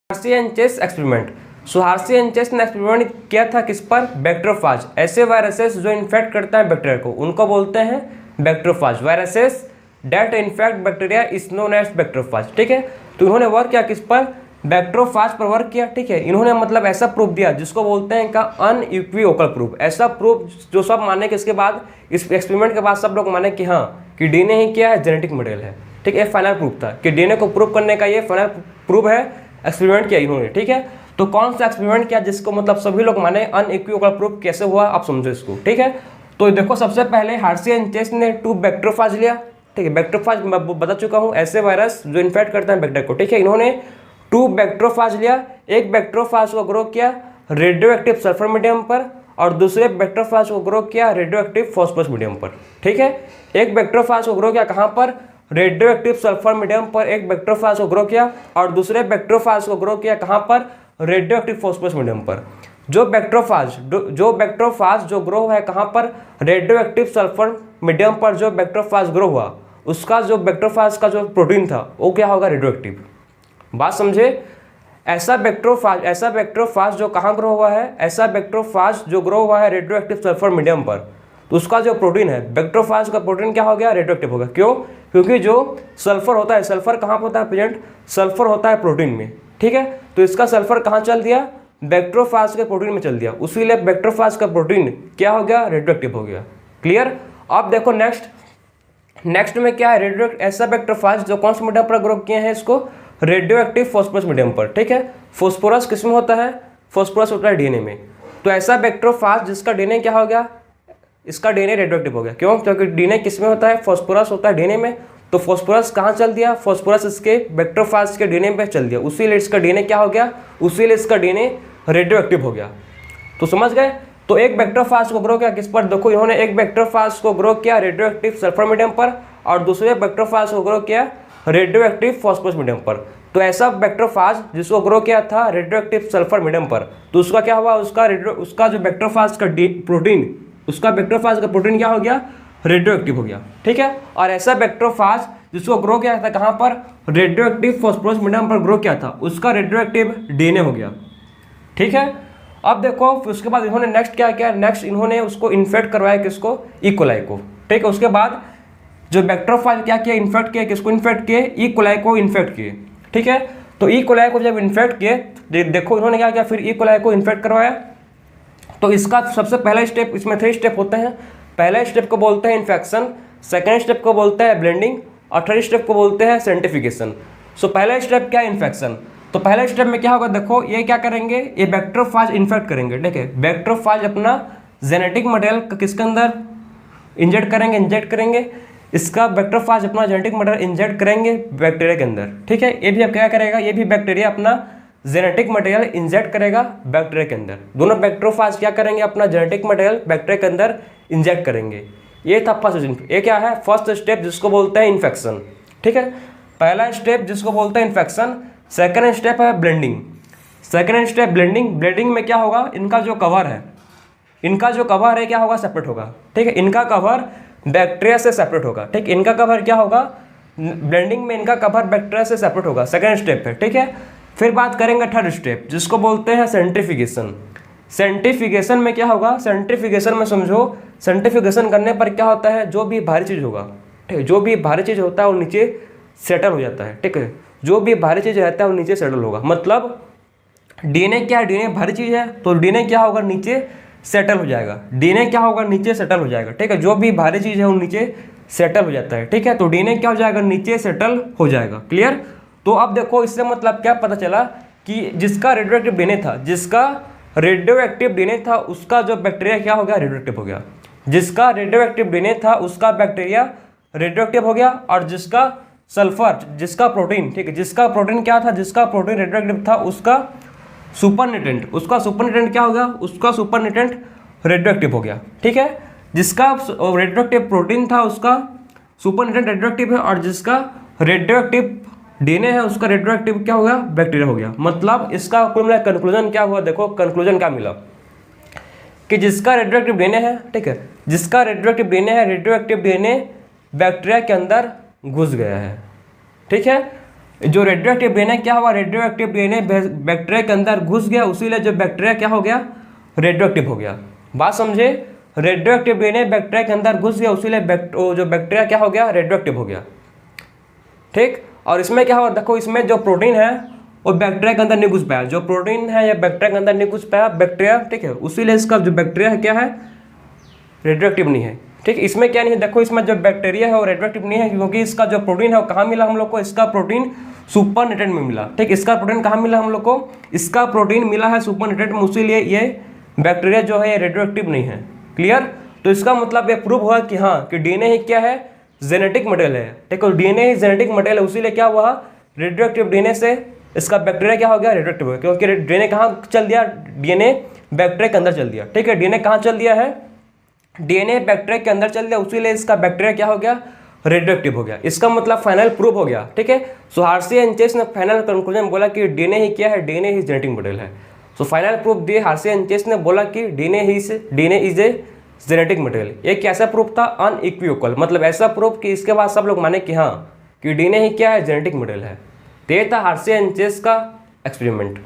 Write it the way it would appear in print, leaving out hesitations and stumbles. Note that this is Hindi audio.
हार्सी and Chase experiment. So Hershey and Chase ने एक्सपेरिमेंट किया था किस पर? बैक्टीरियोफाज। ऐसे वायरसेस जो इन्फेक्ट करता है बैक्टीरिया को उनको बोलते हैं bacteriophage. Viruses that infect bacteria is known as bacteriophage. ठीक है, तो इन्होंने वर्क किया किस पर? बैक्टीरियोफाज पर वर्क किया। ठीक है, इन्होंने मतलब ऐसा प्रूफ दिया जिसको बोलते हैं का अनइक्विवोकल प्रूफ। ऐसा प्रूफ जो सब माने कि इसके बाद, इस एक्सपेरिमेंट के बाद सब लोग माने कि हाँ कि डीएनए ही क्या है? जेनेटिक मटेरियल है। ठीक है, फाइनल प्रूफ था कि डीएनए को प्रूव करने का ये फाइनल प्रूफ है। एक्सपेरिमेंट किया इन्होंने। ठीक है, तो कौन सा एक्सपेरिमेंट किया जिसको मतलब सभी लोग माने अनइक्विवोकल प्रूफ कैसे हुआ, आप समझो इसको। ठीक है, तो देखो सबसे पहले हार्सी एंड चेस ने 2 बैक्टीरियोफाज लिया। ठीक है, बैक्टीरियोफाज मैं बता चुका हूँ, ऐसे वायरस जो इन्फेक्ट करते हैं बैक्टीरिया को। ठीक है, इन्होंने 2 बैक्टीरियोफाज लिया। एक बैक्टीरियोफाज को ग्रो किया रेडियो एक्टिव सल्फर मीडियम पर और दूसरे बैक्टीरियोफाज को ग्रो किया रेडियो एक्टिव फॉस्फोरस मीडियम पर। ठीक है, एक बैक्टीरियोफाज को ग्रो किया कहाँ पर? रेडियो एक्टिव सल्फर मीडियम पर एक बैक्टीरियोफाज को ग्रो किया और दूसरे बैक्टीरियोफाज को ग्रो किया कहाँ पर? रेडियो एक्टिव फॉस्फोरस मीडियम पर। जो बैक्टीरियोफाज जो ग्रो है कहाँ पर? रेडियो एक्टिव सल्फर मीडियम पर जो बैक्टीरियोफाज ग्रो हुआ उसका जो बैक्टीरियोफाज का जो प्रोटीन था वो क्या होगा? Radio active. बात समझे? ऐसा बैक्टीरियोफाज जो कहाँ ग्रो हुआ है? ऐसा बैक्टीरियोफाज जो ग्रो हुआ है रेडियो एक्टिव सल्फर मीडियम पर, तो उसका जो प्रोटीन है बैक्टीरियोफाज का प्रोटीन क्या हो गया? रेडियो एक्टिव हो गया। क्यों? क्योंकि जो सल्फर होता है, सल्फर कहाँ होता है प्रेजेंट? सल्फर होता है प्रोटीन में। ठीक है, तो इसका सल्फर कहाँ चल दिया? बैक्टीरियोफाज के प्रोटीन में चल दिया, उसीलिए बैक्टीरियोफाज का प्रोटीन क्या हो गया? रेडियो एक्टिव हो गया। क्लियर? अब देखो नेक्स्ट में क्या है? ऐसा बैक्टीरियोफाज जो कौन से मीडियम पर ग्रो किए हैं इसको? रेडियो एक्टिव फॉस्फोरस मीडियम पर। ठीक है, फॉस्फोरस किस में होता है? फॉस्फोरस होता है डीएनए में। तो ऐसा बैक्टीरियोफाज जिसका डीएनए क्या हो गया? इसका डीएनए रेडियो एक्टिव हो गया। क्यों? क्योंकि डीएनए किस में होता है? फॉस्फोरस होता है डीएनए में। तो फॉस्फोरस कहाँ चल दिया? फॉस्फोरस इसके बैक्टीरियोफाज के डीएनए पे चल दिया, उसीलिए इसका डीएनए क्या हो गया? उसीलिए इसका डीएनए रेडियो एक्टिव हो गया। तो समझ गए? तो एक बैक्टीरियोफाज को ग्रो किया किस पर? देखो इन्होंने एक बैक्टीरियोफाज को ग्रो किया रेडियो एक्टिव सल्फर मीडियम पर और दूसरे बैक्टीरियोफाज को ग्रो किया रेडियो एक्टिव फॉस्फोरस मीडियम पर। तो ऐसा बैक्टीरियोफाज जिसको ग्रो किया था रेडियो एक्टिव सल्फर मीडियम पर, तो उसका क्या हुआ? उसका जो बैक्टीरियोफाज का प्रोटीन, उसका बैक्टीरियोफाज का प्रोटीन क्या हो गया? रेडियो एक्टिव हो गया। ठीक है, और ऐसा बैक्टीरियोफाज जिसको ग्रो किया था कहाँ पर? रेडियो एक्टिव फॉस्फोरस मीडियम पर ग्रो किया था, उसका रेडियो एक्टिव डीएनए हो गया। ठीक है, अब देखो उसके बाद इन्होंने नेक्स्ट क्या किया? नेक्स्ट इन्होंने उसको इन्फेक्ट करवाया किसको? इकोलाई को। ठीक है, उसके बाद जो बैक्टीरियोफाज क्या किया? इन्फेक्ट किया किसको? इन्फेक्ट किए इकोलाई को इन्फेक्ट किए। ठीक है, तो इकोलाई को जब इन्फेक्ट किए, देखो इन्होंने क्या किया? फिर इकोलाई को इन्फेक्ट करवाया। तो इसका सबसे पहला स्टेप, इसमें 3 स्टेप होते हैं। पहले स्टेप को बोलते हैं इन्फेक्शन, सेकेंड स्टेप को बोलते हैं ब्लेंडिंग और थर्ड स्टेप को बोलते हैं सेंट्रीफ्यूगेशन। सो पहला स्टेप क्या है? इन्फेक्शन। तो पहले स्टेप में क्या होगा? देखो ये क्या करेंगे? ये बैक्टीरियोफाज इन्फेक्ट करेंगे। ठीक है, बैक्टीरियोफाज अपना जेनेटिक मटेरियल किसके अंदर इंजेक्ट करेंगे? इसका बैक्टीरियोफाज अपना जेनेटिक मटेरियल इंजेक्ट करेंगे बैक्टीरिया के अंदर। ठीक है, ये भी अब क्या करेगा? ये भी बैक्टीरिया अपना जेनेटिक मटेरियल इंजेक्ट करेगा बैक्टीरिया के अंदर। दोनों बैक्टीरियोफाज क्या करेंगे? अपना जेनेटिक मटेरियल बैक्टीरिया के अंदर इंजेक्ट करेंगे। ये था फर्स्ट। ये क्या है? फर्स्ट स्टेप जिसको बोलते हैं इन्फेक्शन। ठीक है, पहला स्टेप जिसको बोलते हैं इन्फेक्शन। सेकेंड स्टेप है blending. Second step blending. Blending में क्या होगा? इनका जो कवर है क्या होगा? सेपरेट होगा। ठीक है, इनका कवर बैक्टीरिया से सेपरेट होगा। ठीक, इनका कवर क्या होगा? ब्लेंडिंग में इनका कवर बैक्टीरिया से सेपरेट होगा। सेकेंड स्टेप है। ठीक है, फिर बात करेंगे थर्ड स्टेप जिसको बोलते हैं सेंट्रीफ्यूगेशन। सेंट्रीफ्यूगेशन में क्या होगा? सेंट्रीफ्यूगेशन में समझो, सेंट्रीफ्यूगेशन करने पर क्या होता है? जो भी भारी चीज़ होगा, ठीक है, जो भी भारी चीज़ होता है वो नीचे सेटल हो जाता है। ठीक है, जो भी भारी चीज़ रहता है वो नीचे सेटल होगा। मतलब डीएनए क्या है? डीएनए भारी चीज़ है, तो डीएनए क्या होगा? नीचे सेटल हो जाएगा। डीएनए क्या होगा? नीचे सेटल हो जाएगा। ठीक है, जो भी भारी चीज़ है वो नीचे सेटल हो जाता है। ठीक है, तो डीएनए क्या हो जाएगा? नीचे सेटल हो जाएगा। क्लियर? तो अब देखो इससे मतलब क्या पता चला कि जिसका रेडियो एक्टिव डीएनए था उसका जो बैक्टीरिया क्या हो गया? रेडियो एक्टिव हो गया। जिसका रेडियो एक्टिव डीएनए था उसका बैक्टीरिया रेडियो एक्टिव हो गया, और जिसका प्रोटीन, ठीक है, जिसका प्रोटीन क्या था? जिसका प्रोटीन रेडियो एक्टिव था उसका सुपरनेटेंट क्या हो गया? उसका सुपरनेटेंट रेडियो एक्टिव हो गया। ठीक है, जिसका रेडियो एक्टिव प्रोटीन था उसका सुपरनेटेंट रेडियो एक्टिव है, और जिसका रेडियो एक्टिव डीएनए है उसका रेडियो एक्टिव क्या हो गया? बैक्टीरिया हो गया। मतलब इसका कुल मिला कंक्लूजन क्या हुआ? देखो कंक्लूजन क्या मिला कि जिसका रेडियो एक्टिव डीएनए है, ठीक है, जिसका रेडियो एक्टिव डीएनए है, रेडियो एक्टिव डीएनए बैक्टीरिया के अंदर घुस गया है। ठीक है, जो रेडियो एक्टिव डीएनए क्या हुआ, रेडियो एक्टिव डीएनए बैक्टीरिया के अंदर घुस गया, उसीलिए जो बैक्टीरिया क्या हो गया, रेडियो एक्टिव हो गया। बात समझे, रेडियो एक्टिव डीएनए बैक्टीरिया के अंदर घुस गया, उसीलिए जो बैक्टीरिया क्या हो गया, रेडियो एक्टिव हो गया। ठीक, और इसमें क्या हुआ, देखो इसमें जो प्रोटीन है वो बैक्टीरिया के अंदर नहीं घुस पाया, जो प्रोटीन है या बैक्टीरिया के अंदर नहीं घुस पाया बैक्टीरिया, ठीक है, उसीलिए इसका जो बैक्टीरिया है क्या है, रेडियो एक्टिव नहीं है। ठीक, इसमें क्या नहीं है, देखो इसमें जो बैक्टीरिया है वो रेडियो एक्टिव नहीं है, क्योंकि इसका जो प्रोटीन है वो कहाँ मिला हम लोग को, इसका प्रोटीन सुपरनेटेंट में मिला। ठीक, इसका प्रोटीन कहाँ मिला हम लोग को, इसका प्रोटीन मिला है सुपरनेटेंट में, इसीलिए ये बैक्टीरिया जो है ये रेडियो एक्टिव नहीं है। क्लियर, तो इसका मतलब ये प्रूव हुआ कि हाँ कि डीएनए ही क्या है, जेनेटिक मटेरियल है। ठीक है, डीएनए ही जेनेटिक मटेरियल है, उसीलिए क्या हुआ, रेडियो एक्टिव डीएनए से इसका बैक्टीरिया क्या हो गया, रेडियो एक्टिव हो गया, क्योंकि डीएनए कहाँ चल दिया, डीएनए बैक्टीरिया के अंदर चल दिया। ठीक है, डीएनए कहाँ चल दिया है, डीएनए बैक्टीरिया के अंदर चल दिया, उसीलिए इसका बैक्टीरिया क्या हो गया, रेडियो एक्टिव हो गया। इसका मतलब फाइनल प्रूव हो गया। ठीक है, सो हार्सी एंड चेस ने फाइनल कंक्लूजन बोला कि डीएनए ही क्या है, डीएनए ही जेनेटिक मटेरियल है। सो फाइनल प्रूफ दिए हार्सी एंड चेस ने, बोला कि DNA is a genetic material. ये कैसा प्रूफ था, अनइक्विवोकल, मतलब ऐसा प्रूफ कि इसके बाद सब लोग माने कि हाँ कि डीएनए ही क्या है, जेनेटिक मटेरियल है। तो ये था हार्सी एंड चेस का एक्सपेरिमेंट।